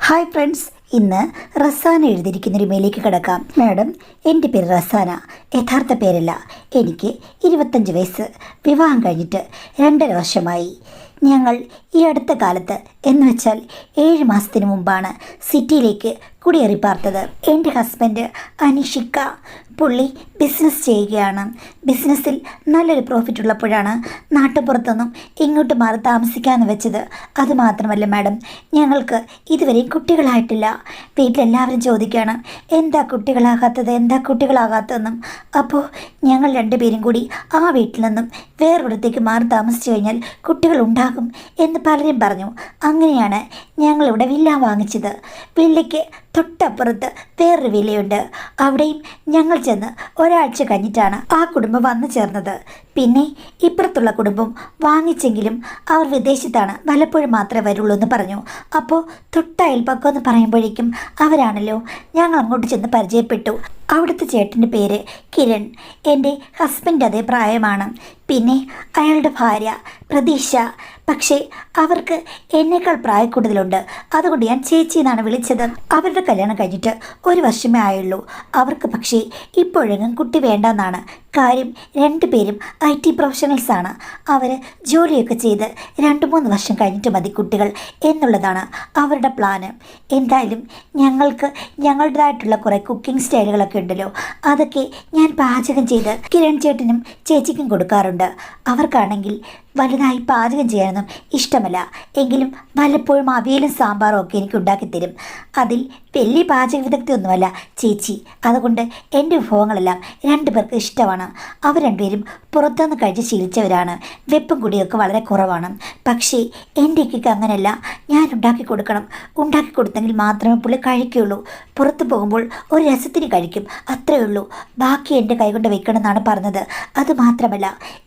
Hi friends, ഇന്ന് റസാന എഴുതിയിരിക്കുന്ന ഒരു മെയിലേക്ക് കിടക്കാം. മാഡം, എൻ്റെ പേര് റസാന, യഥാർത്ഥ പേരല്ല. എനിക്ക് 25 വയസ്സ്. വിവാഹം കഴിഞ്ഞിട്ട് 2.5 വർഷമായി. ഞങ്ങൾ ഈ അടുത്ത കാലത്ത് എന്ന് വെച്ചാൽ 7 മാസത്തിന് മുമ്പാണ് സിറ്റിയിലേക്ക് കുടിയേറി പാർത്തത്. എൻ്റെ ഹസ്ബൻഡ് അനിഷിക്ക, പുള്ളി ബിസിനസ് ചെയ്യുകയാണ്. ബിസിനസ്സിൽ നല്ലൊരു പ്രോഫിറ്റ് ഉള്ളപ്പോഴാണ് നാട്ടുപുറത്തൊന്നും ഇങ്ങോട്ട് മാറി താമസിക്കാമെന്ന് വെച്ചത്. അതുമാത്രമല്ല മാഡം, ഞങ്ങൾക്ക് ഇതുവരെയും കുട്ടികളായിട്ടില്ല. വീട്ടിലെല്ലാവരും ചോദിക്കുകയാണ് എന്താ കുട്ടികളാകാത്തതെന്നും. അപ്പോൾ ഞങ്ങൾ രണ്ടുപേരും കൂടി ആ വീട്ടിൽ നിന്നും വേറൊരിടത്തേക്ക് മാറി താമസിച്ചു കഴിഞ്ഞാൽ കുട്ടികൾ ഉണ്ടാകും എന്ന് പലരും പറഞ്ഞു. അങ്ങനെയാണ് ഞങ്ങളിവിടെ വില്ല വാങ്ങിച്ചത്. വില്ലയ്ക്ക് തൊട്ടപ്പുറത്ത് വേറൊരു വില്ലയുണ്ട്. അവിടെയും ഞങ്ങൾ ചെന്ന് ഒരാഴ്ച കഴിഞ്ഞിട്ടാണ് ആ കുടുംബം വന്നു ചേർന്നത്. പിന്നെ ഇപ്പുറത്തുള്ള കുടുംബം വാങ്ങിച്ചെങ്കിലും അവർ വിദേശത്താണ്, വല്ലപ്പോഴും മാത്രമേ വരുള്ളൂ എന്ന് പറഞ്ഞു. അപ്പോൾ തൊട്ടയൽപ്പക്കം എന്ന് പറയുമ്പോഴേക്കും അവരാണല്ലോ. ഞങ്ങൾ അങ്ങോട്ട് ചെന്ന് പരിചയപ്പെട്ടു. അവിടുത്തെ ചേട്ടൻ്റെ പേര് കിരൺ. എൻ്റെ ഹസ്ബൻഡ് അതേ പ്രായമാണ്. പിന്നെ അയാളുടെ ഭാര്യ പ്രതീക്ഷ. പക്ഷേ അവർക്ക് എന്നേക്കാൾ പ്രായക്കൂടുതലുണ്ട്. അതുകൊണ്ട് ഞാൻ ചേച്ചി എന്നാണ് വിളിച്ചത്. അവരുടെ കല്യാണം കഴിഞ്ഞിട്ട് 1 വർഷമേ ആയുള്ളൂ. അവർക്ക് പക്ഷേ ഇപ്പോഴെങ്ങും കുട്ടി വേണ്ടെന്നാണ്. കാര്യം രണ്ടുപേരും IT പ്രൊഫഷണൽസാണ്. അവർ ജോലിയൊക്കെ ചെയ്ത് 2-3 വർഷം കഴിഞ്ഞിട്ട് മതി കുട്ടികൾ എന്നുള്ളതാണ് അവരുടെ പ്ലാന്. എന്തായാലും ഞങ്ങൾക്ക് ഞങ്ങളുടേതായിട്ടുള്ള കുറേ കുക്കിംഗ് സ്റ്റൈലുകളൊക്കെ ഉണ്ടല്ലോ, അതൊക്കെ ഞാൻ പാചകം ചെയ്ത് കിരൺ ചേട്ടനും ചേച്ചിക്കും കൊടുക്കാറുണ്ട്. അവർക്കാണെങ്കിൽ വലുതായി പാചകം ചെയ്യാനൊന്നും ഇഷ്ടമല്ല. എങ്കിലും വല്ലപ്പോഴും അവിയലും സാമ്പാറും ഒക്കെ എനിക്ക് ഉണ്ടാക്കിത്തരും. അതിൽ വലിയ പാചക വിദഗ്ധയൊന്നുമല്ല ചേച്ചി. അതുകൊണ്ട് എൻ്റെ വിഭവങ്ങളെല്ലാം 2 പേർക്ക് ഇഷ്ടമാണ്. അവർ രണ്ടുപേരും പുറത്തുനിന്ന് കഴിച്ച് ശീലിച്ചവരാണ്. വെപ്പും കുടിയൊക്കെ വളരെ കുറവാണ്. പക്ഷേ എൻ്റെ ഇക്കയ്ക്ക് അങ്ങനെയല്ല. ഞാൻ ഉണ്ടാക്കി കൊടുക്കണം. ഉണ്ടാക്കി കൊടുത്തെങ്കിൽ മാത്രമേ പുള്ളി കഴിക്കുകയുള്ളൂ. പുറത്ത് പോകുമ്പോൾ ഒരു രസത്തിന് കഴിക്കും, അത്രയേ ഉള്ളൂ. ബാക്കി എൻ്റെ കൈകൊണ്ട് വെക്കണമെന്നാണ് പറഞ്ഞത്. അതുമാത്രമല്ല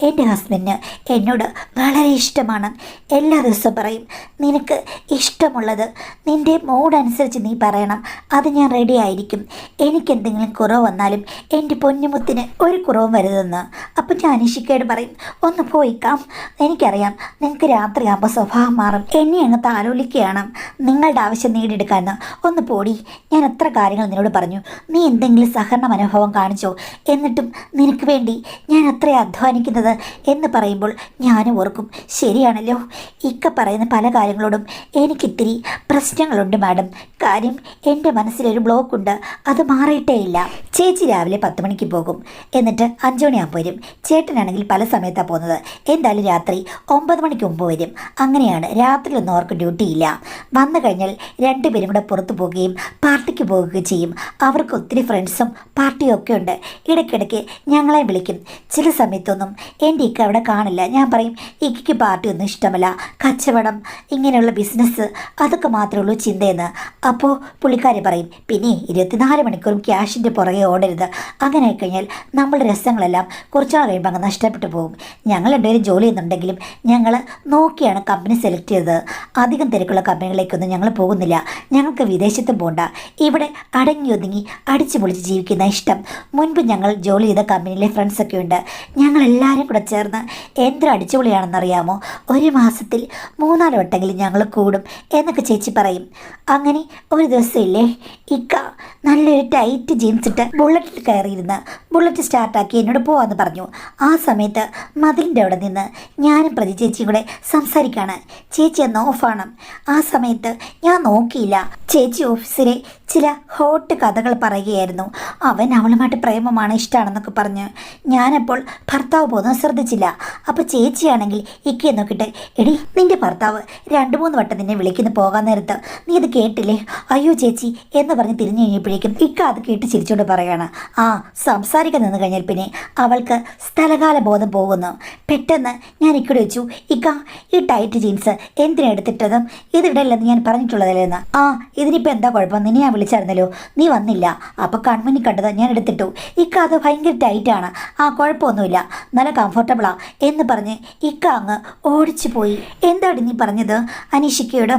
എൻ്റെ ഹസ്ബൻഡിന് എന്നോട് വളരെ ഇഷ്ടമാണ്. എല്ലാ ദിവസവും പറയും, നിനക്ക് ഇഷ്ടമുള്ളത് നിൻ്റെ മൂഡനുസരിച്ച് നീ പറയണം, അത് ഞാൻ റെഡി ആയിരിക്കും. എനിക്കെന്തെങ്കിലും കുറവ് വന്നാലും എൻ്റെ പൊന്നുമുത്തിന് ഒരു കുറവും വരുതെന്ന്. അപ്പം ഞാൻ അനിഷിക്കയോട് പറയും, ഒന്ന് പോയിക്കാം, എനിക്കറിയാം നിങ്ങൾക്ക് രാത്രിയാകുമ്പോൾ സ്വഭാവം മാറും, എന്നെ അങ്ങ് താലോലിക്കുകയാണ്, നിങ്ങളുടെ ആവശ്യം നേടിയെടുക്കാമെന്ന്. ഒന്ന് പോടി, ഞാൻ എത്ര കാര്യങ്ങൾ നിന്നോട് പറഞ്ഞു, നീ എന്തെങ്കിലും സഹകരണ മനോഭാവം കാണിച്ചോ? എന്നിട്ടും നിനക്ക് വേണ്ടി ഞാൻ അത്ര അധ്വാനിക്കുന്നത് എന്ന് പറയുമ്പോൾ ഞാനും ഓർക്കും, ശരിയാണല്ലോ, ഇക്ക പറയുന്ന പല കാര്യങ്ങളോടും എനിക്കിത്തിരി പ്രശ്നങ്ങളുണ്ട് മാഡം. കാര്യം എൻ്റെ മനസ്സിലൊരു ബ്ലോക്ക് ഉണ്ട്, അത് മാറിയിട്ടേ ഇല്ല. ചേച്ചി രാവിലെ 10 മണിക്ക് പോകും, എന്നിട്ട് 5 മണിയാകുമ്പോൾ വരും. ചേട്ടനാണെങ്കിൽ പല സമയത്താണ് പോകുന്നത്. എന്തായാലും രാത്രി 9 മണിക്ക് മുമ്പ് വരും. അങ്ങനെയാണ്. രാത്രിയിലൊന്നും അവർക്ക് ഡ്യൂട്ടി ഇല്ല. വന്നു കഴിഞ്ഞാൽ 2 പേരും കൂടെ പുറത്തു പോവുകയും പാർട്ടിക്ക് പോവുകയും ചെയ്യും. അവർക്ക് ഒത്തിരി ഫ്രണ്ട്സും പാർട്ടിയും ഒക്കെ ഉണ്ട്. ഇടയ്ക്കിടയ്ക്ക് ഞങ്ങളെ വിളിക്കും. ചില സമയത്തൊന്നും എൻ്റെ ഇക്ക അവിടെ കാണില്ല. ഞാൻ പറയും, ഇക്കയ്ക്ക് പാർട്ടിയൊന്നും ഇഷ്ടമല്ല, കച്ചവടം, ഇങ്ങനെയുള്ള ബിസിനസ്, അതൊക്കെ മാത്രമേ ഉള്ളൂ ചിന്തയെന്ന്. അപ്പോൾ പുള്ളിക്കാരി പറയും, പിന്നെ 24 മണിക്കൂറും ക്യാഷിൻ്റെ പുറകെ ഓടരുത്. അങ്ങനെ ആയിക്കഴിഞ്ഞാൽ നമ്മളുടെ രസങ്ങളെല്ലാം കുറച്ചാൾ കഴിയുമ്പോൾ അങ്ങ് നഷ്ടപ്പെട്ടു പോകും. ഞങ്ങൾ രണ്ടുപേരും ജോലി ചെയ്യുന്നുണ്ടെങ്കിലും ഞങ്ങൾ നോക്കിയാണ് കമ്പനി സെലക്ട് ചെയ്തത്. അധികം തിരക്കുള്ള കമ്പനികളിലേക്കൊന്നും ഞങ്ങൾ പോകുന്നില്ല. ഞങ്ങൾക്ക് വിദേശത്തും പോകണ്ട, ഇവിടെ അടങ്ങി ഒതുങ്ങി അടിച്ചു പൊളിച്ച് ജീവിക്കുന്ന ഇഷ്ടം. മുൻപ് ഞങ്ങൾ ജോലി ചെയ്ത കമ്പനിയിലെ ഫ്രണ്ട്സൊക്കെ ഉണ്ട്. ഞങ്ങളെല്ലാവരും കൂടെ ചേർന്ന് എന്തൊരു അടിച്ചുപൊളിയാണെന്നറിയാമോ? 1 മാസത്തിൽ 3-4 വട്ടെങ്കിലും ഞങ്ങൾ കൂടും എന്നൊക്കെ ചേച്ചി പറയും. അങ്ങനെ ഒരു ദിവസം ഇല്ലേ, ഇക്ക നല്ലൊരു ടൈറ്റ് ജീൻസ് ഇട്ട് ബുള്ളറ്റിൽ കയറിയിരുന്ന് ബുള്ളറ്റ് സ്റ്റാർട്ടാക്കി എന്നോട് പോവാന്ന് പറഞ്ഞു. ആ സമയത്ത് മതിലിൻ്റെ അവിടെ നിന്ന് ഞാനും പ്രതി ചേച്ചിയും കൂടെ സംസാരിക്കുകയാണ്. ചേച്ചി അന്ന് ഓഫാണ്. ആ സമയത്ത് ഞാൻ നോക്കിയില്ല. ചേച്ചി ഓഫീസിലെ ചില ഹോട്ട് കഥകൾ പറയുകയായിരുന്നു. അവൻ അവളുമായിട്ട് പ്രേമമാണ്, ഇഷ്ടമാണെന്നൊക്കെ പറഞ്ഞ്. ഞാനപ്പോൾ ഭർത്താവ് പോകുന്നത് ശ്രദ്ധിച്ചില്ല. അപ്പോൾ ചേച്ചിയാണെങ്കിൽ ഇക്കയെ നോക്കിയിട്ട്, എടി നിൻ്റെ ഭർത്താവ് 2-3 വട്ടം നിന്നെ വിളിക്കുന്നു പോകാൻ നേരത്ത്, നീ ഇത് കേട്ടില്ലേ? അയ്യോ ചേച്ചി എന്ന് പറഞ്ഞ് തിരിഞ്ഞു കഴിഞ്ഞപ്പോഴേക്കും ഇക്ക അത് കേട്ട് ചിരിച്ചുകൊണ്ട് പറയുകയാണ്, ആ സംസാരിക്കാൻ നിന്ന് കഴിഞ്ഞാൽ പിന്നെ അവൾക്ക് സ്ഥലകാല ബോധം പോകുന്നു. പെട്ടെന്ന് ഞാൻ ഇക്കടെ വെച്ചു, ഇക്ക ഈ ടൈറ്റ് ജീൻസ് എന്തിനാ എടുത്തിട്ടതും ഇതിടല്ലെന്ന് ഞാൻ പറഞ്ഞിട്ടുള്ളതല്ലേന്ന്. ആ ഇതിനിപ്പോൾ എന്താ കുഴപ്പം, നിന്നെ ഞാൻ വിളിച്ചായിരുന്നല്ലോ, നീ വന്നില്ല. അപ്പോൾ കൺമുന്നിൽ കണ്ടത് ഞാൻ എടുത്തിട്ടു. ഇക്ക അത് ഭയങ്കര ടൈറ്റാണ്, ആ കുഴപ്പമൊന്നുമില്ല, നല്ല കംഫർട്ടബിളാ എന്ന് പറഞ്ഞ് ഇക്ക അങ്ങ് ഓടിച്ചു പോയി. എന്താണ് നീ പറഞ്ഞത് അനീഷിക്കയോട്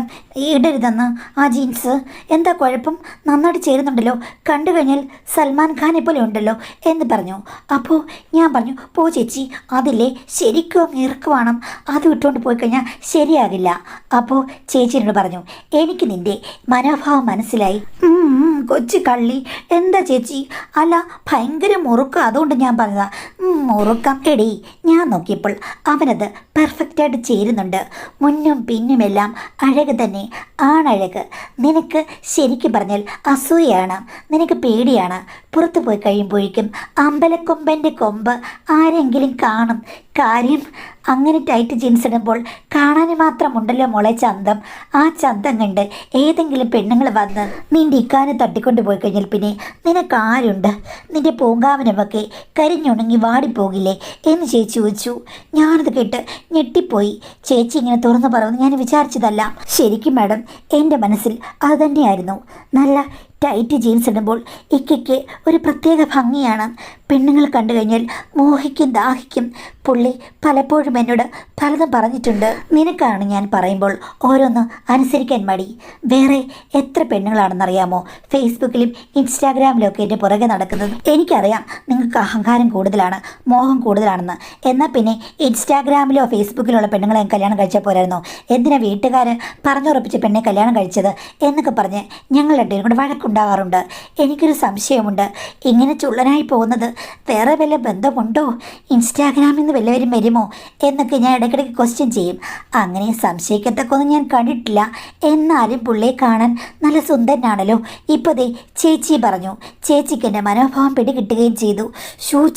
ഇടരുതെന്ന്? ആ ജീൻസ് എന്താ കുഴപ്പം? നന്നായിട്ട് ചേരുന്നുണ്ടല്ലോ, കണ്ടു കഴിഞ്ഞാൽ സൽമാൻ ഖാനെ പോലെ ഉണ്ടല്ലോ എന്ന് പറഞ്ഞു. അപ്പോൾ ഞാൻ പറഞ്ഞു, പോ ചേച്ചി, അതില്ലേ ശരിക്കും അങ്ങ് ഇറക്കുവാണം, അത് വിട്ടുകൊണ്ട് പോയി കഴിഞ്ഞാൽ ശരിയാകില്ല. അപ്പോൾ ചേച്ചിയോട് പറഞ്ഞു, എനിക്ക് നിൻ്റെ മനോഭാവം മനസ്സിലായി. കൊച്ചു കള്ളി, എന്താ ചേച്ചി? അല്ല, ഭയങ്കര മുറുക്കം, അതുകൊണ്ട് ഞാൻ പറഞ്ഞതാ. മുറുക്കം എടി, ഞാൻ നോക്കിയപ്പോൾ അവനത് പെർഫെക്റ്റായിട്ട് ചേരുന്നുണ്ട്. മുന്നും പിന്നുമെല്ലാം അഴക് തന്നെ, ആണഴക്. നിനക്ക് ശരിക്കും പറഞ്ഞാൽ അസൂയാണ്, നിനക്ക് പേടിയാണ്. പുറത്തു പോയി കഴിയുമ്പോഴേക്കും അമ്പലക്കൊമ്പൻ്റെ കൊമ്പ് ആരെങ്കിലും കാണും. കാര്യം അങ്ങനെ ടൈറ്റ് ജീൻസ് ഇടുമ്പോൾ കാണാൻ മാത്രമുണ്ടല്ലോ മോളെ ചന്തം. ആ ചന്തം കണ്ട് ഏതെങ്കിലും പെണ്ണുങ്ങൾ വന്ന് നിൻ്റെ ഇക്കാനെ തട്ടിക്കൊണ്ട് പോയി കഴിഞ്ഞാൽ പിന്നെ നിനക്കാരുണ്ട്? നിൻ്റെ പൂങ്കാവനമൊക്കെ കരിഞ്ഞുണങ്ങി വാടിപ്പോകില്ലേ എന്ന് ചേച്ചി ചോദിച്ചു. ഞാനത് കേട്ട് ഞെട്ടിപ്പോയി. ചേച്ചി ഇങ്ങനെ തുറന്നു പറയുമെന്ന് ഞാൻ വിചാരിച്ചതല്ല. ശരിക്കും മാഡം, എൻ്റെ മനസ്സിൽ അത് തന്നെയായിരുന്നു. നല്ല ടൈറ്റ് ജീൻസ് ഇടുമ്പോൾ ഇക്കയ്ക്ക് ഒരു പ്രത്യേക ഭംഗിയാണ്. പെണ്ണുങ്ങൾ കണ്ടു കഴിഞ്ഞാൽ മോഹിക്കും ദാഹിക്കും. പുള്ളി പലപ്പോഴും എന്നോട് പലതും പറഞ്ഞിട്ടുണ്ട്. നിനക്കാണ് ഞാൻ പറയുമ്പോൾ ഓരോന്ന് അനുസരിക്കാൻ മടി. വേറെ എത്ര പെണ്ണുങ്ങളാണെന്നറിയാമോ ഫേസ്ബുക്കിലും ഇൻസ്റ്റാഗ്രാമിലും ഒക്കെ എൻ്റെ പുറകെ നടക്കുന്നത്? എനിക്കറിയാം നിങ്ങൾക്ക് അഹങ്കാരം കൂടുതലാണ്, മോഹം കൂടുതലാണെന്ന്. എന്നാൽ പിന്നെ ഇൻസ്റ്റാഗ്രാമിലോ ഫേസ്ബുക്കിലോ ഉള്ള പെണ്ണുങ്ങളെ കല്യാണം കഴിച്ചാൽ പോരായിരുന്നോ? എന്തിനാ വീട്ടുകാർ പറഞ്ഞുറപ്പിച്ച പെണ്ണെ കല്യാണം കഴിച്ചത് എന്നൊക്കെ പറഞ്ഞ് ഞങ്ങൾ രണ്ടുപേരും കൂടെ വഴക്കുണ്ടാകാറുണ്ട്. എനിക്കൊരു സംശയമുണ്ട്, ഇങ്ങനെ ചുള്ളനായി പോകുന്നത് വേറെ വല്ല ബന്ധമുണ്ടോ? ഇൻസ്റ്റാഗ്രാമിൽ നിന്ന് വല്ലവരും വരുമോ എന്നൊക്കെ ഞാൻ ഇടയ്ക്കിടയ്ക്ക് ക്വസ്റ്റ്യൻ ചെയ്യും. അങ്ങനെ സംശയിക്കത്തക്കൊന്നും ഞാൻ കണ്ടിട്ടില്ല. എന്നാലും പുള്ളിയെ കാണാൻ നല്ല സുന്ദരനാണല്ലോ. ഇപ്പോൾ ദേ ചേച്ചി പറഞ്ഞു. ചേച്ചിക്ക് എൻ്റെ മനോഭാവം പിടികിട്ടുകയും ചെയ്തു.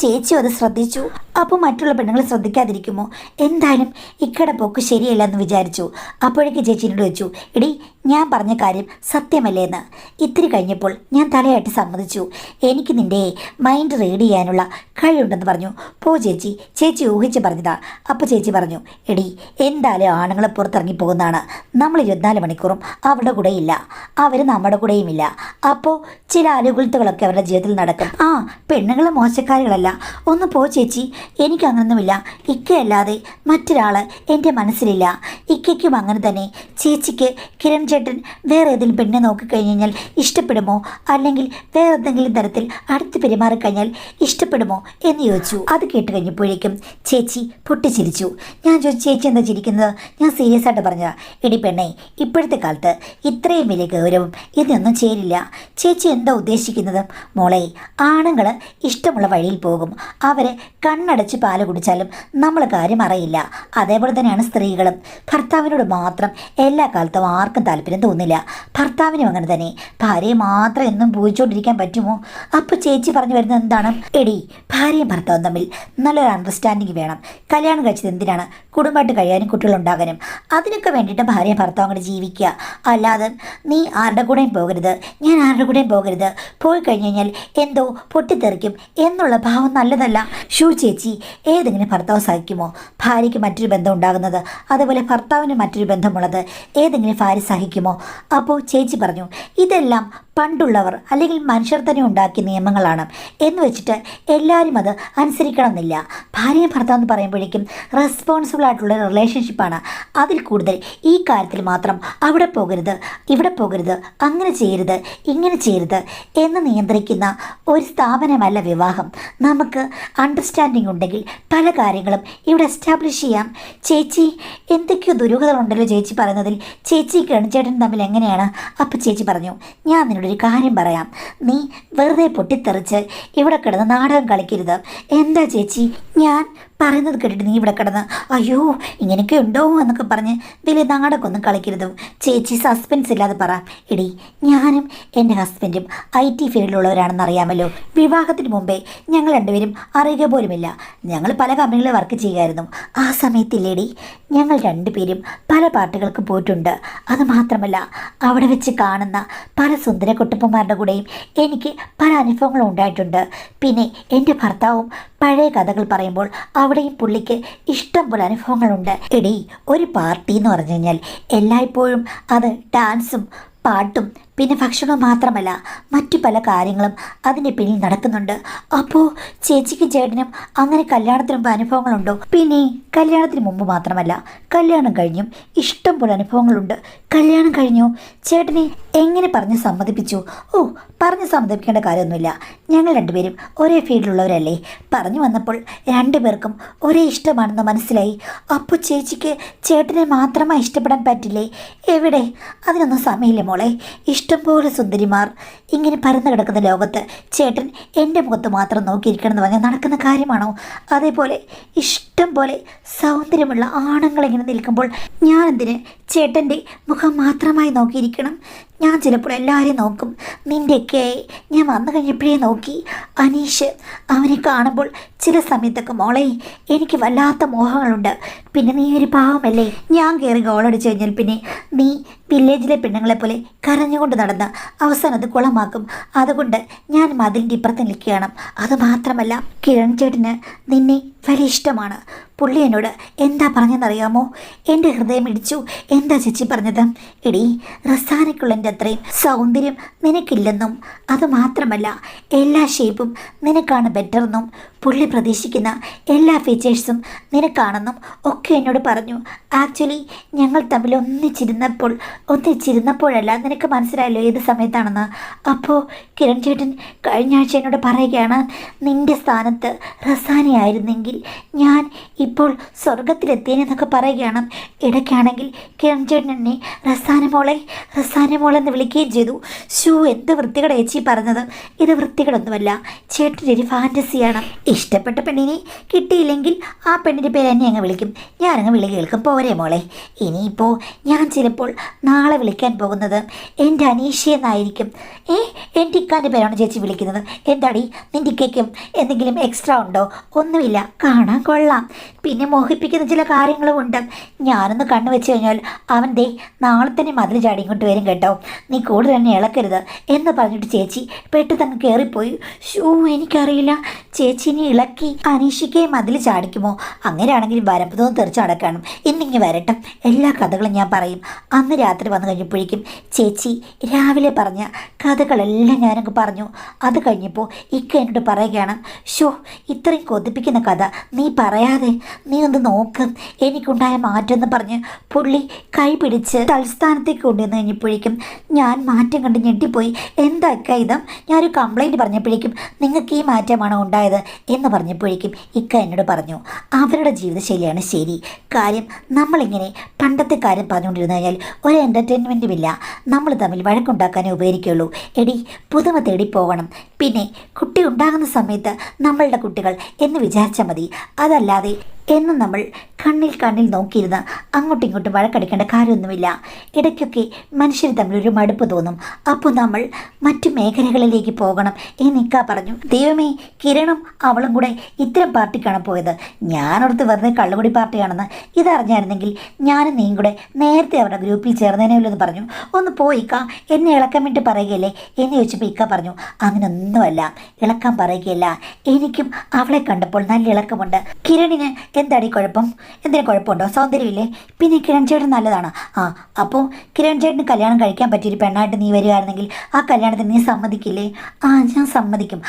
ചേച്ചിയും അത് ശ്രദ്ധിച്ചു. അപ്പോൾ മറ്റുള്ള പെണ്ണുങ്ങൾ ശ്രദ്ധിക്കാതിരിക്കുമോ? എന്തായാലും ഇക്കടെ പോക്ക് ശരിയല്ല എന്ന് വിചാരിച്ചു. അപ്പോഴേക്ക് ചേച്ചിനോട് ചോദിച്ചു, എടി ഞാൻ പറഞ്ഞ കാര്യം സത്യമല്ലേ എന്ന്. ഇത്തിരി കഴിഞ്ഞപ്പോൾ ഞാൻ തലയായിട്ട് സമ്മതിച്ചു. എനിക്ക് നിൻ്റെ മൈൻഡ് റീഡ് ചെയ്യാനുള്ള കഴിവുണ്ടെന്ന് പറഞ്ഞു. പോ ചേച്ചി, ചേച്ചി ഊഹിച്ച് പറഞ്ഞതാ. അപ്പോൾ ചേച്ചി പറഞ്ഞു, എടി എന്തായാലും ആണുങ്ങൾ പുറത്തിറങ്ങി പോകുന്നതാണ്. നമ്മൾ 24 മണിക്കൂറും അവരുടെ കൂടെയില്ല, അവർ നമ്മുടെ കൂടെയുമില്ല. അപ്പോൾ ചില അനുകൂലതകളൊക്കെ അവരുടെ ജീവിതത്തിൽ നടക്കും. പെണ്ണുങ്ങൾ മോശക്കാരികളല്ല. ഒന്ന് പോ ചേച്ചി, എനിക്കങ്ങനൊന്നുമില്ല. ഇക്കയല്ലാതെ മറ്റൊരാൾ എൻ്റെ മനസ്സിലില്ല. ഇക്കയ്ക്കും അങ്ങനെ തന്നെ. ചേച്ചിക്ക് കിരൺ ചേട്ടൻ വേറെ ഏതെങ്കിലും പെണ്ണെ നോക്കിക്കഴിഞ്ഞ് കഴിഞ്ഞാൽ ഇഷ്ടപ്പെടുമോ? അല്ലെങ്കിൽ വേറെ എന്തെങ്കിലും തരത്തിൽ അടുത്ത് പെരുമാറിക്കഴിഞ്ഞാൽ ഇഷ്ടപ്പെടുമോ എന്ന് ചോദിച്ചു. അത് കേട്ട് കഴിഞ്ഞപ്പോഴേക്കും ചേച്ചി പൊട്ടിച്ചിരിച്ചു. ഞാൻ ചോദിച്ചു, ചേച്ചി എന്താ ചിരിക്കുന്നത്? ഞാൻ സീരിയസ് ആയിട്ട് പറഞ്ഞതാ. എടി പെണ്ണേ, ഇപ്പോഴത്തെ കാലത്ത് ഇത്രയും വലിയ ഗൗരവം ഇതിനൊന്നും ചേരില്ല. ചേച്ചി എന്താ ഉദ്ദേശിക്കുന്നത്? മോളെ, ആണുങ്ങൾ ഇഷ്ടമുള്ള വഴിയിൽ പോകും. അവർ കണ്ണടച്ച് പാല് കുടിച്ചാലും നമ്മൾ കാര്യം അറിയില്ല. അതേപോലെ തന്നെയാണ് സ്ത്രീകളും. ഭർത്താവിനോട് മാത്രം എല്ലാ കാലത്തും ആർക്കും താല്പര്യം തോന്നില്ല. ഭർത്താവിനും അങ്ങനെ തന്നെ. ഭാര്യയെ മാത്രം എന്നും പൂജിച്ചുകൊണ്ടിരിക്കാൻ പറ്റുമോ? അപ്പോൾ ചേച്ചി പറഞ്ഞു വരുന്നത് എന്താണ്? എടി, ഭാര്യയും ഭർത്താവും തമ്മിൽ നല്ലൊരു അണ്ടർസ്റ്റാൻഡിങ് വേണം. കല്യാണം കഴിച്ചത് എന്തിനാണ്? കുടുംബമായിട്ട് കഴിയാനും കുട്ടികളുണ്ടാകാനും. അതിനൊക്കെ വേണ്ടിയിട്ട് ഭാര്യയും ഭർത്താവും കൂടെ ജീവിക്കുക. അല്ലാതെ നീ ആരുടെ കൂടെയും പോകരുത്, ഞാൻ ആരുടെ കൂടെയും പോകരുത്, പോയി കഴിഞ്ഞ് കഴിഞ്ഞാൽ എന്തോ പൊട്ടിത്തെറിക്കും എന്നുള്ള ഭാവം നല്ലതല്ല. ചേച്ചി, ഏതെങ്കിലും ഭർത്താവ് സഹിക്കുമോ ഭാര്യയ്ക്ക് മറ്റൊരു ബന്ധം ഉണ്ടാകുന്നത്? അതുപോലെ ഭർത്താവിന് മറ്റൊരു ബന്ധമുള്ളത് ഏതെങ്കിലും ഭാര്യ സഹിക്കുമോ? അപ്പോൾ ചേച്ചി പറഞ്ഞു, ഇതെല്ലാം പണ്ടുള്ളവർ അല്ലെങ്കിൽ മനുഷ്യർ തന്നെ ഉണ്ടാക്കിയ നിയമങ്ങളാണ് എന്ന് വെച്ചിട്ട് എല്ലാവരും അത് അനുസരിക്കണമെന്നില്ല. ഭാര്യയും ഭർത്താവ് എന്ന് പറയുമ്പോഴേക്കും റെസ്പോൺസിബിൾ ആയിട്ടുള്ള റിലേഷൻഷിപ്പാണ്. അതിൽ കൂടുതൽ ഈ കാര്യത്തിൽ മാത്രം അവിടെ പോകരുത്, ഇവിടെ പോകരുത്, അങ്ങനെ ചെയ്യരുത്, ഇങ്ങനെ ചെയ്യരുത് എന്ന് നിയന്ത്രിക്കുന്ന ഒരു സ്ഥാപനമല്ല വിവാഹം. നമുക്ക് അണ്ടർസ്റ്റാൻഡിങ് ഉണ്ടെങ്കിൽ പല കാര്യങ്ങളും ഇവിടെ എസ്റ്റാബ്ലിഷ് ചെയ്യാം. ചേച്ചി, എന്തൊക്കെയോ ദുരൂഹതകളുണ്ടല്ലോ ചേച്ചി പറയുന്നതിൽ. ചേച്ചി കിരൺചേട്ടൻ തമ്മിൽ എങ്ങനെയാണ്? അപ്പം ചേച്ചി പറഞ്ഞു, ഞാൻ നിന്നോടൊരു കാര്യം പറയാം. നീ വെറുതെ പൊട്ടിത്തെറിച്ച് ഇവിടെ കിടന്ന് നാടകം കളിക്കരുത്. എന്താ ചേച്ചി? ഞാൻ പറയുന്നത് കേട്ടിട്ട് നീ ഇവിടെ കിടന്ന് അയ്യോ ഇങ്ങനെയൊക്കെ ഉണ്ടോ എന്നൊക്കെ പറഞ്ഞ് വലിയ നാടകമൊന്നും കളിക്കരുത്. ചേച്ചി സസ്പെൻസ് ഇല്ലാതെ പറ. എടി, ഞാനും എൻ്റെ ഹസ്ബൻഡും IT ഫീൽഡിലുള്ളവരാണെന്ന് അറിയാമല്ലോ. വിവാഹത്തിന് മുമ്പേ ഞങ്ങൾ രണ്ടുപേരും അറിയുക പോലുമില്ല. ഞങ്ങൾ പല കമ്പനികളിൽ വർക്ക് ചെയ്യുമായിരുന്നു. ആ സമയത്തില്ലേടി, ഞങ്ങൾ രണ്ടുപേരും പല പാർട്ടികൾക്ക് പോയിട്ടുണ്ട്. അതുമാത്രമല്ല, അവിടെ വെച്ച് കാണുന്ന പല സുന്ദര കുട്ടപ്പന്മാരുടെ കൂടെയും എനിക്ക് പല അനുഭവങ്ങളും ഉണ്ടായിട്ടുണ്ട്. പിന്നെ എൻ്റെ ഭർത്താവും പഴയ കഥകൾ പറയുമ്പോൾ അവിടെയും പുള്ളിക്ക് ഇഷ്ടം പോലെ അനുഭവങ്ങളുണ്ട്. എടി, ഒരു പാർട്ടി എന്ന് പറഞ്ഞു കഴിഞ്ഞാൽ എല്ലായ്പ്പോഴും അത് ഡാൻസും പാട്ടും പിന്നെ ഭക്ഷണം മാത്രമല്ല മറ്റു പല കാര്യങ്ങളും അതിൻ്റെ പിന്നിൽ നടക്കുന്നുണ്ട്. അപ്പോൾ ചേച്ചിക്കും ചേട്ടനും അങ്ങനെ കല്യാണത്തിന് മുമ്പ് അനുഭവങ്ങളുണ്ടോ? പിന്നെ കല്യാണത്തിന് മുമ്പ് മാത്രമല്ല, കല്യാണം കഴിഞ്ഞും ഇഷ്ടം പോലെ അനുഭവങ്ങളുണ്ട്. കല്യാണം കഴിഞ്ഞു ചേട്ടനെ എങ്ങനെ പറഞ്ഞ് സമ്മതിപ്പിച്ചു? ഓ, പറഞ്ഞ് സമ്മതിപ്പിക്കേണ്ട കാര്യമൊന്നുമില്ല. ഞങ്ങൾ രണ്ടുപേരും ഒരേ ഫീൽഡിലുള്ളവരല്ലേ. പറഞ്ഞു വന്നപ്പോൾ രണ്ടുപേർക്കും ഒരേ ഇഷ്ടമാണെന്ന് മനസ്സിലായി. അപ്പോൾ ചേച്ചിക്ക് ചേട്ടനെ മാത്രമായി ഇഷ്ടപ്പെടാൻ പറ്റില്ലേ? എവിടെ? അതിനൊന്നും സമയമില്ല മോളെ. ഇഷ്ടംപോലെ സുന്ദരിമാർ ഇങ്ങനെ പരന്നു കിടക്കുന്ന ലോകത്ത് ചേട്ടൻ എൻ്റെ മുഖത്ത് മാത്രം നോക്കിയിരിക്കണം എന്ന് പറഞ്ഞാൽ നടക്കുന്ന കാര്യമാണോ? അതേപോലെ ഇഷ്ടം പോലെ സൗന്ദര്യമുള്ള ആണുങ്ങളിങ്ങനെ നിൽക്കുമ്പോൾ ഞാൻ എന്തിന് ചേട്ടൻ്റെ മുഖം മാത്രമായി നോക്കിയിരിക്കണം? ഞാൻ ചിലപ്പോൾ എല്ലാവരെയും നോക്കും. നിൻ്റെയൊക്കെ ഞാൻ വന്നു കഴിഞ്ഞപ്പോഴേ നോക്കി. അനീഷ്, അവനെ കാണുമ്പോൾ ചില സമയത്തൊക്കെ മോളെ എനിക്ക് വല്ലാത്ത മോഹങ്ങളുണ്ട്. പിന്നെ നീ ഒരു പാവമല്ലേ. ഞാൻ കയറി ഗോളടിച്ചു കഴിഞ്ഞാൽ പിന്നെ നീ വില്ലേജിലെ പെണ്ണുങ്ങളെപ്പോലെ കരഞ്ഞുകൊണ്ട് നടന്ന് അവസാനം അത് കുളമാക്കും. അതുകൊണ്ട് ഞാൻ മതിലിൻ്റെ ഇപ്പുറത്ത് നിൽക്കുകയാണ്. അതുമാത്രമല്ല, കിരൺ ചേട്ടന് നിന്നെ വലിയ ഇഷ്ടമാണ്. പുള്ളി എന്നോട് എന്താ പറഞ്ഞതെന്നറിയാമോ? എൻ്റെ ഹൃദയം ഇടിച്ചു. എന്താ ചേച്ചി പറഞ്ഞത്? എടി, റസാനയ്ക്കുള്ളതിൻ്റെ അത്രയും സൗന്ദര്യം നിനക്കില്ലെന്നും അതുമാത്രമല്ല എല്ലാ ഷേപ്പും നിനക്കാണ് ബെറ്ററെന്നും പുള്ളി പ്രതീക്ഷിക്കുന്ന എല്ലാ ഫീച്ചേഴ്സും നിനക്കാണെന്നും ഒക്കെ എന്നോട് പറഞ്ഞു. ആക്ച്വലി ഞങ്ങൾ തമ്മിൽ ഒന്നിച്ചിരുന്നപ്പോഴല്ല, നിനക്ക് മനസ്സിലായല്ലോ ഏത് സമയത്താണെന്ന്. അപ്പോൾ കിരൺ ചേട്ടൻ കഴിഞ്ഞ ആഴ്ച എന്നോട് പറയുകയാണ്, നിൻ്റെ സ്ഥാനത്ത് റസാനയായിരുന്നെങ്കിൽ ഞാൻ ഇപ്പോൾ സ്വർഗത്തിലെത്തിയെന്നൊക്കെ പറയുകയാണ്. ഇടയ്ക്കാണെങ്കിൽ കിരൺ ചേട്ടൻ എന്നെ റസാന മോളെ എന്ന് വിളിക്കുകയും ചെയ്തു. എന്ത് വൃത്തികേട് ചേച്ചി പറഞ്ഞത്. ഇത് വൃത്തികേടൊന്നുമല്ല, ചേട്ടൻ്റെ ഒരു ഫാൻറ്റസിയാണ്. ഇഷ്ടപ്പെട്ട പെണ്ണിനെ കിട്ടിയില്ലെങ്കിൽ ആ പെണ്ണിൻ്റെ പേര് എന്നെ അങ്ങ് വിളിക്കും. ഞാനങ്ങ് വിളി കേൾക്കും. പോരെ മോളെ. ഇനിയിപ്പോൾ ഞാൻ ചിലപ്പോൾ നാളെ വിളിക്കാൻ പോകുന്നത് എൻ്റെ അനീഷയെന്നായിരിക്കും. എൻ്റെ ഇക്കാൻ്റെ പേരാണ് ചേച്ചി വിളിക്കുന്നത്. എന്താടി, നിൻ്റെ ഇക്കയ്ക്കും എന്തെങ്കിലും എക്സ്ട്രാ ഉണ്ടോ? ഒന്നുമില്ല, കാണാൻ കൊള്ളാം. പിന്നെ മോഹിപ്പിക്കുന്ന ചില കാര്യങ്ങളും ഉണ്ട്. ഞാനൊന്ന് കണ്ണു വെച്ച് കഴിഞ്ഞാൽ അവൻ ദേ നാളെ തന്നെ മതിൽ ചാടി ഇങ്ങോട്ട് വരും കേട്ടോ. നീ കൂടുതൽ തന്നെ ഇളക്കരുത് എന്ന് പറഞ്ഞിട്ട് ചേച്ചി പെട്ടെന്ന് കയറിപ്പോയി. എനിക്കറിയില്ല, ചേച്ചിനെ ഇളക്കി അനീഷിക്കെ മതിൽ ചാടിക്കുമോ? അങ്ങനെയാണെങ്കിൽ വരപ്പതൊന്നും തെറിച്ച് നടക്കണം. ഇന്നിങ്ങി വരട്ടെ, എല്ലാ കഥകളും ഞാൻ പറയും. അന്ന് രാത്രി വന്നു കഴിഞ്ഞപ്പോഴേക്കും ചേച്ചി രാവിലെ പറഞ്ഞ കഥകളെല്ലാം ഞാനങ്ങ് പറഞ്ഞു. അത് കഴിഞ്ഞപ്പോൾ ഇക്ക എന്നോട് പറയുകയാണ്, ഇത്രയും കൊതിപ്പിക്കുന്ന കഥ നീ പറയാതെ നീ ഒന്ന് നോക്ക്, എനിക്കുണ്ടായ മാറ്റം എന്ന് പറഞ്ഞ് പുള്ളി കൈ പിടിച്ച് തൽസ്ഥാനത്തേക്ക് കൊണ്ടുവന്ന് കഴിഞ്ഞപ്പോഴേക്കും ഞാൻ മാറ്റം കണ്ട് ഞെട്ടിപ്പോയി. എന്താ ഇക്ക ഇത്? ഞാനൊരു കംപ്ലൈൻറ്റ് പറഞ്ഞപ്പോഴേക്കും നിങ്ങൾക്ക് ഈ മാറ്റമാണോ ഉണ്ടായത് എന്ന് പറഞ്ഞപ്പോഴേക്കും ഇക്ക എന്നോട് പറഞ്ഞു, അവരുടെ ജീവിതശൈലിയാണ് ശരി. കാര്യം നമ്മളിങ്ങനെ പണ്ടത്തെ കാര്യം പറഞ്ഞുകൊണ്ടിരുന്നു കഴിഞ്ഞാൽ ഒരു എൻ്റർടൈൻമെൻറ്റും ഇല്ല. നമ്മൾ തമ്മിൽ വഴക്കുണ്ടാക്കാനേ ഉപകരിക്കുള്ളൂ. എടി, പുതുമ തേടി പോകണം. പിന്നെ കുട്ടി ഉണ്ടാകുന്ന സമയത്ത് നമ്മളുടെ കുട്ടികൾ എന്ന് വിചാരിച്ചാൽ മതി. അതല്ലാതെ എന്നും നമ്മൾ കണ്ണിൽ നോക്കിയിരുന്ന് അങ്ങോട്ടും ഇങ്ങോട്ടും വഴക്കടിക്കേണ്ട കാര്യമൊന്നുമില്ല. ഇടയ്ക്കൊക്കെ മനുഷ്യർ തമ്മിലൊരു മടുപ്പ് തോന്നും. അപ്പോൾ നമ്മൾ മറ്റു മേഖലകളിലേക്ക് പോകണം എന്നിക്ക പറഞ്ഞു. ദൈവമേ, കിരണും അവളും കൂടെ ഇത്തരം പാർട്ടിക്കാണ് പോയത്. ഞാനോർത്ത് വെറുതെ കള്ളുകുടി പാർട്ടിയാണെന്ന്. ഇതറിഞ്ഞായിരുന്നെങ്കിൽ ഞാനും നീയും കൂടെ നേരത്തെ അവരുടെ ഗ്രൂപ്പിൽ ചേർന്നേനല്ലോ എന്ന് പറഞ്ഞു. ഒന്ന് പോയിക്ക, എന്നെ ഇളക്കാൻ വേണ്ടി പറയുകയല്ലേ എന്ന് ചോദിച്ചപ്പോൾ ഇക്ക പറഞ്ഞു, അങ്ങനൊന്നുമല്ല, ഇളക്കാൻ പറയുകയല്ല, എനിക്കും അവളെ കണ്ടപ്പോൾ നല്ല ഇളക്കമുണ്ട്. കിരണിന് എന്താടി കുഴപ്പം? എന്തിനു കുഴപ്പമുണ്ടോ? സൗന്ദര്യമില്ലേ? പിന്നെ കിരൺ ചേട്ടൻ നല്ലതാണ്. അപ്പോൾ കിരൺ ചേട്ടന് കല്യാണം കഴിക്കാൻ പറ്റിയൊരു പെണ്ണായിട്ട് നീ വരികയായിരുന്നെങ്കിൽ ആ കല്യാണത്തിന് നീ സമ്മതിക്കില്ലേ? ഞാൻ സമ്മതിക്കും.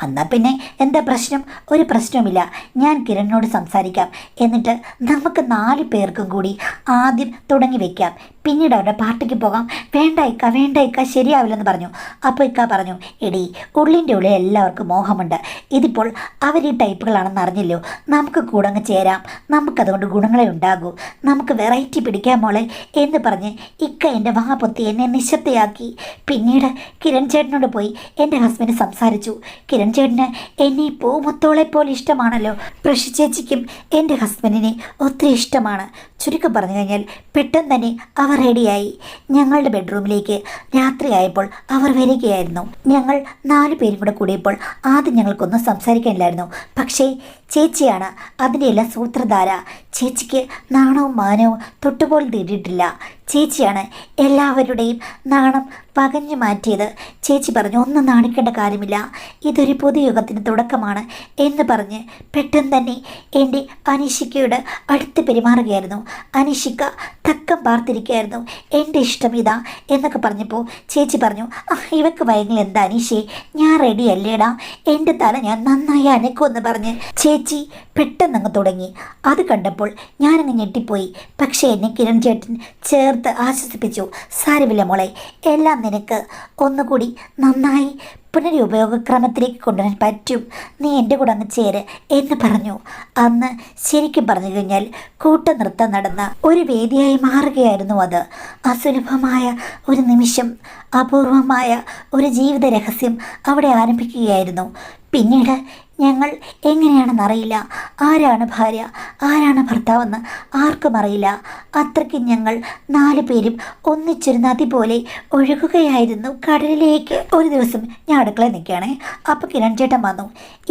എന്നാൽ പിന്നെ എന്താ പ്രശ്നം? ഒരു പ്രശ്നവുമില്ല, ഞാൻ കിരണിനോട് സംസാരിക്കാം. എന്നിട്ട് നമുക്ക് 4 പേർക്കും കൂടി ആദ്യം തുടങ്ങി വെക്കാം, പിന്നീട് അവരുടെ പാർട്ടിക്ക് പോകാം. വേണ്ട ഇക്ക ശരിയാവില്ലെന്ന് പറഞ്ഞു. അപ്പോൾ ഇക്ക പറഞ്ഞു, എടി, ഉള്ളിൻ്റെ ഉള്ളിൽ എല്ലാവർക്കും മോഹമുണ്ട്. ഇതിപ്പോൾ അവർ ഈ ടൈപ്പുകളാണെന്ന് അറിഞ്ഞില്ലോ. നമുക്ക് കൂടങ്ങ് ചേരാം, നമുക്കതുകൊണ്ട് ഗുണങ്ങളെ ഉണ്ടാകൂ, നമുക്ക് വെറൈറ്റി പിടിക്കാൻ മോളെ എന്ന് പറഞ്ഞ് ഇക്ക എൻ്റെ വാ പൊത്തി എന്നെ നിശബ്ദയാക്കി. പിന്നീട് കിരൺ ചേട്ടനോട് പോയി എൻ്റെ ഹസ്ബൻഡ് സംസാരിച്ചു. കിരൺ ചേട്ടന് എന്നെ പൂമുത്തോളെ പോലെ ഇഷ്ടമാണല്ലോ. പ്രശി ചേച്ചിക്കും എൻ്റെ ഹസ്ബൻഡിനെ ഒത്തിരി ഇഷ്ടമാണ്. ചുരുക്കം പറഞ്ഞു കഴിഞ്ഞാൽ പെട്ടെന്ന് തന്നെ അവർ റെഡിയായി. ഞങ്ങളുടെ ബെഡ്റൂമിലേക്ക് രാത്രിയായപ്പോൾ അവർ വരികയായിരുന്നു. ഞങ്ങൾ 4 പേരും കൂടെ കൂടിയപ്പോൾ ആദ്യം ഞങ്ങൾക്കൊന്നും സംസാരിക്കാനില്ലായിരുന്നു. പക്ഷേ ചേച്ചിയാണ് അതിൻ്റെ എല്ലാം സൂത്രധാര. ചേച്ചിക്ക് നാണവും മാനവും തൊട്ടുപോലും തീണ്ടിയിട്ടില്ല. ചേച്ചിയാണ് എല്ലാവരുടെയും നാണം പകഞ്ഞു മാറ്റിയത്. ചേച്ചി പറഞ്ഞു, ഒന്നും നാണിക്കേണ്ട കാര്യമില്ല, ഇതൊരു പുതുയുഗത്തിന് തുടക്കമാണ് എന്ന് പറഞ്ഞ് പെട്ടെന്ന് തന്നെ എൻ്റെ അനീഷിക്കയുടെ അടുത്ത് പെരുമാറുകയായിരുന്നു. അനീഷിക്ക തക്കം പാർത്തിരിക്കുകയായിരുന്നു. എൻ്റെ ഇഷ്ടം ഇതാ എന്നൊക്കെ പറഞ്ഞപ്പോൾ ചേച്ചി പറഞ്ഞു, ഇവക്ക് വയങ്ങിൽ എന്താ അനീഷേ, ഞാൻ റെഡി അല്ലേടാ, എൻ്റെ തല ഞാൻ നന്നായി അനക്കുമെന്ന് പറഞ്ഞ് ചേച്ചി പെട്ടെന്നങ്ങ് തുടങ്ങി. അത് കണ്ടപ്പോൾ ഞാനങ്ങ് ഞെട്ടിപ്പോയി. പക്ഷേ എന്നെ കിരൺ ചേട്ടൻ ചേർത്ത് ആശ്വസിപ്പിച്ചു. സാരമില്ല മോളെ, എല്ലാം നിനക്ക് ഒന്നുകൂടി നന്നായി പുനരുപയോഗക്രമത്തിലേക്ക് കൊണ്ടുവരാൻ പറ്റും, നീ എൻ്റെ കൂടെ അങ്ങ് ചേര് എന്ന് പറഞ്ഞു. അന്ന് ശരിക്കും പറഞ്ഞു കഴിഞ്ഞാൽ കൂട്ടനൃത്തം നടന്ന ഒരു വേദിയായി മാറുകയായിരുന്നു അത്. അസുലഭമായ ഒരു നിമിഷം, അപൂർവമായ ഒരു ജീവിത രഹസ്യം അവിടെ ആരംഭിക്കുകയായിരുന്നു. പിന്നീട് ഞങ്ങൾ എങ്ങനെയാണെന്നറിയില്ല, ആരാണ് ഭാര്യ ആരാണ് ഭർത്താവെന്ന് ആർക്കും അറിയില്ല. അത്രയ്ക്ക് ഞങ്ങൾ 4 പേരും ഒന്നിച്ചൊരു നദി പോലെ ഒഴുകുകയായിരുന്നു കടലിലേക്ക്. ഒരു ദിവസം ഞാൻ അടുക്കളയിൽ നിൽക്കുകയാണേ, അപ്പോൾ കിരൺ ചേട്ടൻ വന്നു.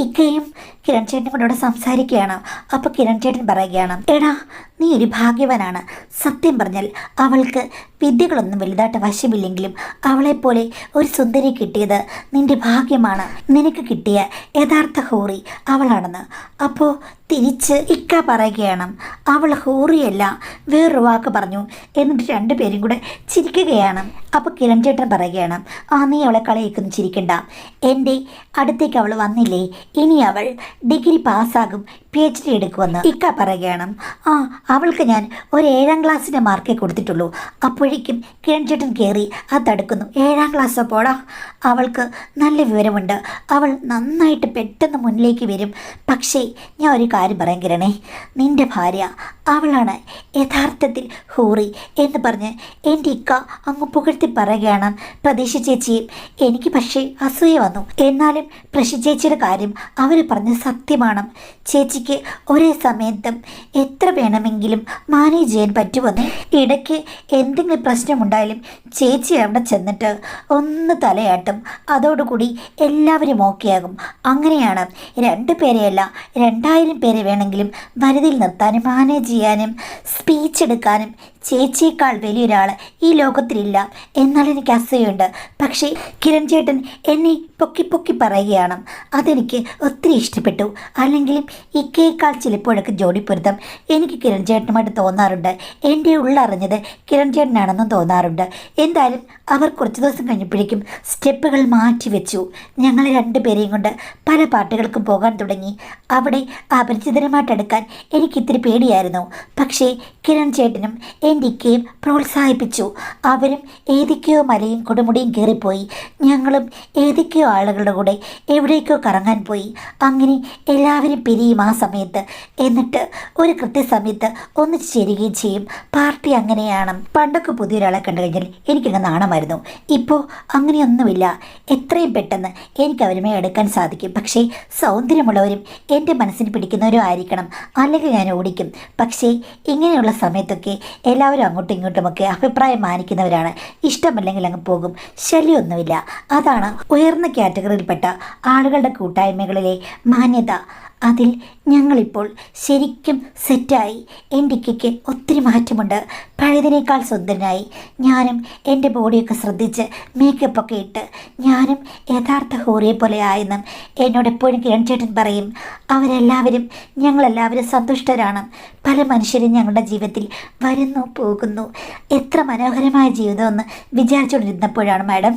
ഇക്കയും കിരൺ ചേട്ടനും കൂടെ അവിടെ സംസാരിക്കുകയാണ്. അപ്പോൾ കിരൺ ചേട്ടൻ പറയുകയാണ്, എടാ നീ ഒരു ഭാഗ്യവാനാണ്. സത്യം പറഞ്ഞാൽ അവൾക്ക് വിദ്യകളൊന്നും വലുതായിട്ട് വശമില്ലെങ്കിലും അവളെപ്പോലെ ഒരു സുന്ദരി കിട്ടിയത് നിന്റെ ഭാഗ്യമാണ്. നിനക്ക് കിട്ടിയ യഥാർത്ഥ ഹൂറി അവളാണെന്ന്. അപ്പോൾ തിരിച്ച് ഇക്ക പറയുകയാണ്, അവൾ ഹൂറിയല്ല, വേറൊരു വാക്ക് പറഞ്ഞു. എന്നിട്ട് 2 പേരും കൂടെ ചിരിക്കുകയാണ്. അപ്പോൾ കിരൺ ചേട്ടൻ പറയുകയാണ്, നീ അവളെ കളയിക്കൊന്നും ചിരിക്കണ്ട, എൻ്റെ അടുത്തേക്ക് അവൾ വന്നില്ലേ, ഇനി അവൾ ഡിഗ്രി പാസ്സാകും, PhD എടുക്കുമെന്ന് ഇക്ക പറയുകയാണ്. അവൾക്ക് ഞാൻ ഒരു 7ാം ക്ലാസ്സിൻ്റെ മാർക്കേ കൊടുത്തിട്ടുള്ളൂ. അപ്പോഴേക്കും കിരൺ ചേട്ടൻ കയറി അത് തടുക്കുന്നു. 7ാം ക്ലാസ്സോ പോടാ, അവൾക്ക് നല്ല വിവരമുണ്ട്, അവൾ നന്നായിട്ട് പെട്ടെന്ന് മുന്നിലേക്ക് വരും. പക്ഷേ ഞാൻ ഒരു കാര്യം പറയാൻ കിരണേ, നിൻ്റെ ഭാര്യ അവളാണ് യഥാർത്ഥത്തിൽ ഹൂറി എന്ന് പറഞ്ഞ് എൻ്റെ ഇക്ക അങ്ങ് പുകഴ്ത്തി പറയുകയാണ്. പ്രതീക്ഷ ചേച്ചിയും. എനിക്ക് പക്ഷേ അസൂയ വന്നു. എന്നാലും പ്രശി ചേച്ചിയുടെ കാര്യം അവർ പറഞ്ഞ സത്യമാണ്. ചേച്ചിക്ക് ഒരേ സമയത്തും എത്ര വേണമെങ്കിലും മാനേജ് ചെയ്യാൻ പറ്റുമെന്ന്. ഇടയ്ക്ക് എന്തെങ്കിലും പ്രശ്നമുണ്ടായാലും ചേച്ചി അവിടെ ചെന്നിട്ട് ഒന്ന് തലയാട്ടും, അതോടുകൂടി എല്ലാവരും ഓക്കെയാകും. അങ്ങനെയാണ് 2 പേരെയല്ല 2000 പേരെ വേണമെങ്കിലും വരുതിയിൽ നിർത്താനും മാനേജ് ചെയ്യാനും സ്പീച്ച് എടുക്കാനും ചേച്ചിയേക്കാൾ വലിയൊരാൾ ഈ ലോകത്തിലില്ല. എന്നാൽ എനിക്ക് അസൂയുണ്ട്. പക്ഷേ കിരൺ ചേട്ടൻ എന്നെ പൊക്കി പൊക്കി പറയുകയാണ്. അതെനിക്ക് ഒത്തിരി ഇഷ്ടപ്പെട്ടു. അല്ലെങ്കിലും ഇക്കയേക്കാൾ ചിലപ്പോഴൊക്കെ ജോഡിപ്പൊരുത്തം എനിക്ക് കിരൺ ചേട്ടനുമായിട്ട് തോന്നാറുണ്ട്. എൻ്റെ ഉള്ളറിഞ്ഞത് കിരൺ ചേട്ടനാണെന്നും തോന്നാറുണ്ട്. എന്തായാലും അവർ കുറച്ച് ദിവസം കഴിഞ്ഞപ്പോഴേക്കും സ്റ്റെപ്പുകൾ മാറ്റിവെച്ചു. ഞങ്ങൾ 2 പേരെയും കൊണ്ട് പല പാട്ടുകൾക്കും പോകാൻ തുടങ്ങി. അവിടെ അപരിചിതരുമായിട്ടെടുക്കാൻ എനിക്കിത്തിരി പേടിയായിരുന്നു. പക്ഷേ കിരൺ ചേട്ടനും എൻ്റെ ഇക്കയും പ്രോത്സാഹിപ്പിച്ചു. അവരും ഏതൊക്കെയോ മലയും കൊടുമുടിയും കയറിപ്പോയി. ഞങ്ങളും ഏതൊക്കെയോ ആളുകളുടെ കൂടെ എവിടേക്കോ കറങ്ങാൻ പോയി. അങ്ങനെ എല്ലാവരും പിരിയും ആ സമയത്ത്. എന്നിട്ട് ഒരു കൃത്യസമയത്ത് ഒന്നിച്ച് ചേരുകയും ചെയ്യും. പാർട്ടി അങ്ങനെയാണ്. പണ്ടൊക്കെ പുതിയൊരാളെ കണ്ടു കഴിഞ്ഞാൽ എനിക്കങ്ങ് നാണമായിരുന്നു. ഇപ്പോൾ അങ്ങനെയൊന്നുമില്ല. എത്രയും പെട്ടെന്ന് എനിക്ക് അവരുമേ എടുക്കാൻ സാധിക്കും. പക്ഷേ സൗന്ദര്യമുള്ളവരും എൻ്റെ മനസ്സിന് പിടിക്കുന്നവരും ആയിരിക്കണം, അല്ലെങ്കിൽ ഞാൻ ഓടിക്കും. പക്ഷേ ഇങ്ങനെയുള്ള സമയത്തൊക്കെ എല്ലാവരും അങ്ങോട്ടും ഇങ്ങോട്ടുമൊക്കെ അഭിപ്രായം മാനിക്കുന്നവരാണ്. ഇഷ്ടമല്ലെങ്കിൽ അങ്ങ് പോകും, ശല്യമൊന്നുമില്ല. അതാണ് ഉയർന്ന കാറ്റഗറിയിൽപ്പെട്ട ആളുകളുടെ കൂട്ടായ്മകളിലെ മാന്യത. അതിൽ ഞങ്ങളിപ്പോൾ ശരിക്കും സെറ്റായി. എൻ്റെ ഇക്കയ്ക്ക് ഒത്തിരി മാറ്റമുണ്ട്. പഴയതിനേക്കാൾ സുന്ദരനായി. ഞാനും എൻ്റെ ബോഡിയൊക്കെ ശ്രദ്ധിച്ച് മേക്കപ്പൊക്കെ ഇട്ട് ഞാനും യഥാർത്ഥ ഹൂറിയെ പോലെ ആയെന്നും എന്നോട് എപ്പോഴും കിരൺ ചേട്ടൻ പറയും. അവരെല്ലാവരും ഞങ്ങളെല്ലാവരും സന്തുഷ്ടരാണ്. പല മനുഷ്യരും ഞങ്ങളുടെ ജീവിതത്തിൽ വരുന്നു പോകുന്നു. എത്ര മനോഹരമായ ജീവിതമെന്ന് വിചാരിച്ചുകൊണ്ടിരുന്നപ്പോഴാണ് മാഡം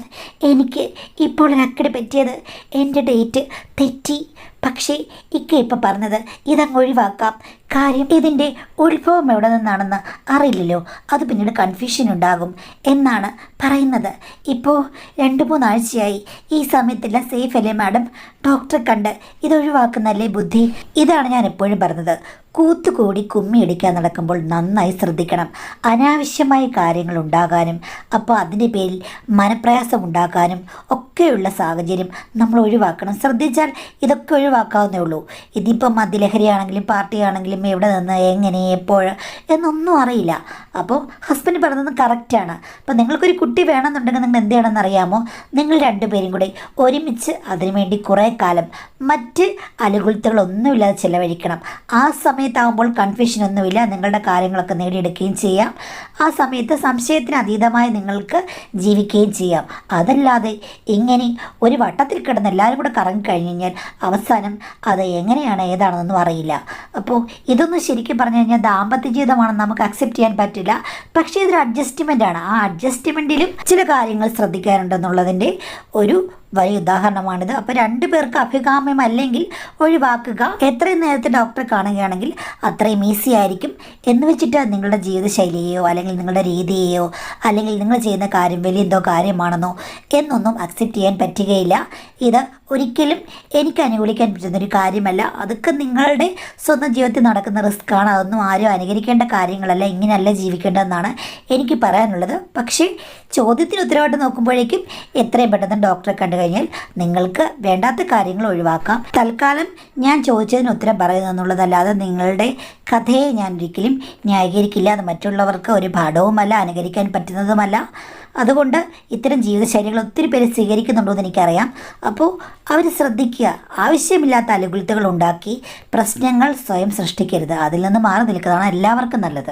എനിക്ക് ഇപ്പോൾ ഒരക്കട് പറ്റിയത്. എൻ്റെ ഡേറ്റ് തെറ്റി. പക്ഷേ ഇക്ക ഇപ്പം പറഞ്ഞത് ഇതങ്ങ് ഒഴിവാക്കാം. കാര്യം ഇതിൻ്റെ ഉത്ഭവം എവിടെ നിന്നാണെന്ന് അറിയില്ലല്ലോ, അത് പിന്നീട് കൺഫ്യൂഷൻ ഉണ്ടാകും എന്നാണ് പറയുന്നത്. ഇപ്പോൾ 2-3 ആഴ്ചയായി. ഈ സമയത്തെല്ലാം സേഫ് അല്ലേ മാഡം? ഡോക്ടറെ കണ്ട് ഇതൊഴിവാക്കുന്നല്ലേ ബുദ്ധി? ഇതാണ് ഞാൻ എപ്പോഴും പറഞ്ഞത്. കൂത്തുകൂടി കുമ്മിയടിക്കാൻ നടക്കുമ്പോൾ നന്നായി ശ്രദ്ധിക്കണം. അനാവശ്യമായ കാര്യങ്ങൾ ഉണ്ടാകാനും അപ്പോൾ അതിൻ്റെ പേരിൽ മനപ്രയാസം ഉണ്ടാക്കാനും ഒക്കെയുള്ള സാഹചര്യം നമ്മൾ ഒഴിവാക്കണം. ശ്രദ്ധിച്ചാൽ ഇതൊക്കെ ഒഴിവാക്കാവുന്നേ ഉള്ളൂ. ഇതിപ്പം മദ്യലഹരിയാണെങ്കിലും പാർട്ടിയാണെങ്കിലും ചെയ്യും, എവിടെ നിന്ന്, എങ്ങനെ, എപ്പോൾ എന്നൊന്നും അറിയില്ല. അപ്പോൾ ഹസ്ബൻഡ് പറഞ്ഞത് കറക്റ്റാണ്. അപ്പോൾ നിങ്ങൾക്കൊരു കുട്ടി വേണമെന്നുണ്ടെങ്കിൽ നിങ്ങൾ എന്ത് ചെയ്യണമെന്ന് അറിയാമോ? നിങ്ങൾ രണ്ടുപേരും കൂടി ഒരുമിച്ച് അതിനുവേണ്ടി കുറേ കാലം മറ്റ് അലുകുലത്തുകളൊന്നുമില്ലാതെ ചിലവഴിക്കണം. ആ സമയത്താകുമ്പോൾ കൺഫ്യൂഷനൊന്നുമില്ല, നിങ്ങളുടെ കാര്യങ്ങളൊക്കെ നേടിയെടുക്കുകയും ചെയ്യാം. ആ സമയത്ത് സംശയത്തിന് അതീതമായി നിങ്ങൾക്ക് ജീവിക്കുകയും ചെയ്യാം. അതല്ലാതെ ഇങ്ങനെ ഒരു വട്ടത്തിൽ കിടന്ന് എല്ലാവരും കൂടെ കറങ്ങിക്കഴിഞ്ഞ് കഴിഞ്ഞാൽ അവസാനം അത് എങ്ങനെയാണ് ഏതാണെന്നൊന്നും അറിയില്ല. അപ്പോൾ ഇതൊന്നും ശരിക്കും പറഞ്ഞു കഴിഞ്ഞാൽ ദാമ്പത്യ ജീവിതമാണെന്ന് നമുക്ക് അക്സെപ്റ്റ് ചെയ്യാൻ പറ്റില്ല. പക്ഷേ ഇതൊരു അഡ്ജസ്റ്റ്മെൻ്റ് ആണ്. ആ അഡ്ജസ്റ്റ്മെൻറ്റിലും ചില കാര്യങ്ങൾ ശ്രദ്ധിക്കാറുണ്ടെന്നുള്ളതിൻ്റെ ഒരു വലിയ ഉദാഹരണമാണിത്. അപ്പോൾ രണ്ടു പേർക്ക് അഭികാമ്യം അല്ലെങ്കിൽ ഒഴിവാക്കുക. എത്രയും നേരത്തെ ഡോക്ടറെ കാണുകയാണെങ്കിൽ അത്രയും ഈസി ആയിരിക്കും. എന്ന് വെച്ചിട്ട് നിങ്ങളുടെ ജീവിതശൈലിയെയോ അല്ലെങ്കിൽ നിങ്ങളുടെ രീതിയെയോ അല്ലെങ്കിൽ നിങ്ങൾ ചെയ്യുന്ന കാര്യം വലിയ എന്തോ കാര്യമാണെന്നോ എന്നൊന്നും അക്സെപ്റ്റ് ചെയ്യാൻ പറ്റുകയില്ല. ഇത് ഒരിക്കലും എനിക്ക് അനുകൂലിക്കാൻ പറ്റുന്നൊരു കാര്യമല്ല. അതൊക്കെ നിങ്ങളുടെ സ്വന്തം ജീവിതത്തിൽ നടക്കുന്ന റിസ്ക്കാണ്. അതൊന്നും ആരും അനുകരിക്കേണ്ട കാര്യങ്ങളല്ല. ഇങ്ങനെയല്ല ജീവിക്കേണ്ടതെന്നാണ് എനിക്ക് പറയാനുള്ളത്. പക്ഷേ ചോദ്യത്തിന് ഉത്തരവായിട്ട് നോക്കുമ്പോഴേക്കും എത്രയും പെട്ടെന്ന് ഡോക്ടറെ കണ്ടു കഴിഞ്ഞാൽ നിങ്ങൾക്ക് വേണ്ടാത്ത കാര്യങ്ങൾ ഒഴിവാക്കാം. തൽക്കാലം ഞാൻ ചോദിച്ചതിന് ഉത്തരം പറയുന്നു എന്നുള്ളതല്ലാതെ നിങ്ങളുടെ കഥയെ ഞാൻ ഒരിക്കലും ന്യായീകരിക്കില്ല. അത് മറ്റുള്ളവർക്ക് ഒരു പാഠവുമല്ല, അനുകരിക്കാൻ പറ്റുന്നതുമല്ല. അതുകൊണ്ട് ഇത്തരം ജീവിതശൈലികൾ ഒത്തിരി പേര് സ്വീകരിക്കുന്നുണ്ടോ എന്ന് എനിക്കറിയാം. അപ്പോൾ അവർ ശ്രദ്ധിക്കുക. ആവശ്യമില്ലാത്ത അലുകുലത്തുകൾ ഉണ്ടാക്കി പ്രശ്നങ്ങൾ സ്വയം സൃഷ്ടിക്കരുത്. അതിൽ നിന്ന് മാറി നിൽക്കുന്നതാണ് എല്ലാവർക്കും നല്ലത്.